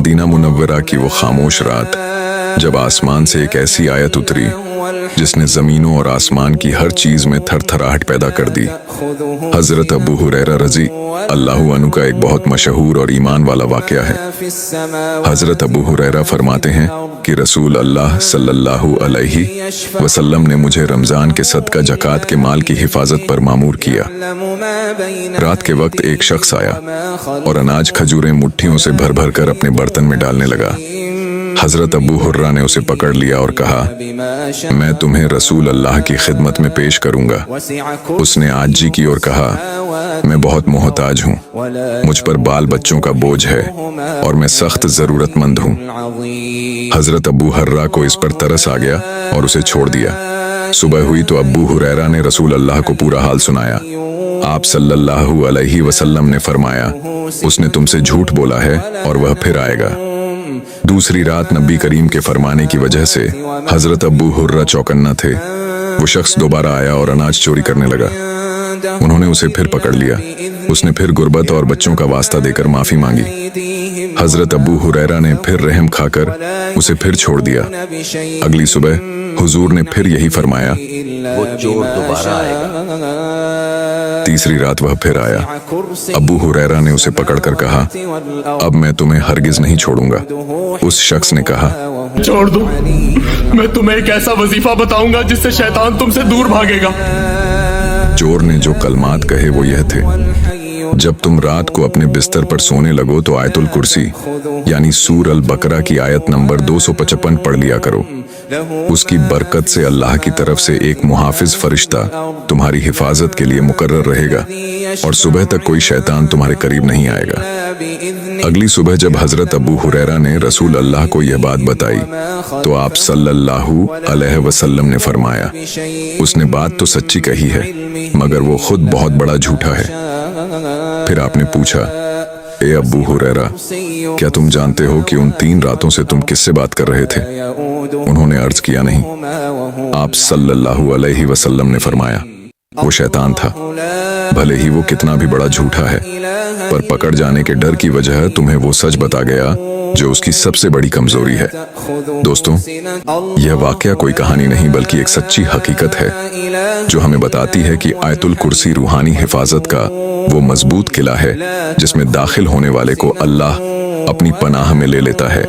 Medina Munawwara की वो खामोश रात जब आसमान से एक ऐसी आयत उतरी जिसने ज़मीनों और आसमान की हर चीज़ में थरथराहट पैदा कर दी। हज़रत अबू हुरैरा रज़ी अल्लाहु अन्हु का एक बहुत मशहूर और ईमान वाला वाक़या है। हज़रत अबू हुरैरा फरमाते हैं कि रसूल अल्लाह सल्लल्लाहु अलैहि वसल्लम ने मुझे रमज़ान के सदका ज़कात के माल की हिफाजत पर मामूर किया। रात के वक्त एक शख्स आया और अनाज खजूरें मुट्ठियों से भर भर कर अपने बर्तन में डालने लगा। हज़रत अबू हुर्रा ने उसे पकड़ लिया और कहा, मैं तुम्हें रसूल अल्लाह की खिदमत में पेश करूंगा। उसने आजी की और कहा, मैं बहुत मोहताज हूँ, मुझ पर बाल बच्चों का बोझ है और मैं सख्त ज़रूरतमंद हूँ। हज़रत अबू हुर्रा को इस पर तरस आ गया और उसे छोड़ दिया। सुबह हुई तो अबू हुरैरा ने रसूल अल्लाह को पूरा हाल सुनाया। आप सल्लल्लाहु अलैहि वसल्लम ने फरमाया, उसने तुमसे झूठ बोला है और वह फिर आएगा। दूसरी रात नबी करीम के फरमाने की वजह से हजरत अबू हुर्रा चौकन्ना थे। वो शख्स दोबारा आया और अनाज चोरी करने लगा। उन्होंने उसे फिर पकड़ लिया। उसने फिर गुर्बत और बच्चों का वास्ता देकर माफी मांगी। हजरत अबू हुरैरा ने फिर रहम खाकर उसे फिर छोड़ दिया। अगली सुबह हुजूर ने फिर यही फरमाया, वो चोर दोबारा आएगा। तीसरी रात वह फिर आया। अबू हुरैरा ने उसे पकड़कर कहा, अब मैं तुम्हें हरगिज नहीं छोड़ूंगा। उस शख्स ने कहा, छोड़ दो, मैं तुम्हें एक ऐसा वजीफा बताऊंगा जिससे शैतान तुमसे दूर भागेगा। चोर ने जो कलमात कहे वो यह थे, जब तुम रात को अपने बिस्तर पर सोने लगो तो आयतुल कुर्सी यानी सूर अल बकरा की आयत नंबर 255 पढ़ लिया करो। उसकी बरकत से अल्लाह की तरफ से एक मुहाफिज फरिश्ता तुम्हारी हिफाजत के लिए मुकर्रर रहेगा और सुबह तक कोई शैतान तुम्हारे करीब नहीं आएगा। अगली सुबह जब हजरत अबू हुरैरा ने रसूल अल्लाह को यह बात बताई तो आप सल्लल्लाहु अलैहि वसल्लम ने फरमाया, उसने बात तो सच्ची कही है मगर वो खुद बहुत बड़ा झूठा है। फिर आपने पूछा, ए अबू हुरैरा, क्या तुम जानते हो कि उन 3 रातों से तुम किससे बात कर रहे थे? उन्होंने अर्ज किया, नहीं। आप सल्लल्लाहु अलैहि वसल्लम ने फरमाया, वो शैतान था। भले ही वो कितना भी बड़ा झूठा है, पर पकड़ जाने के डर की वजह तुम्हें वो सच बता गया जो उसकी सबसे बड़ी कमजोरी है। दोस्तों, यह वाकया कोई कहानी नहीं बल्कि एक सच्ची हकीकत है जो हमें बताती है कि आयतुल कुर्सी रूहानी हिफाजत का वो मजबूत किला है जिसमें दाखिल होने वाले को अल्लाह अपनी पनाह में ले लेता है।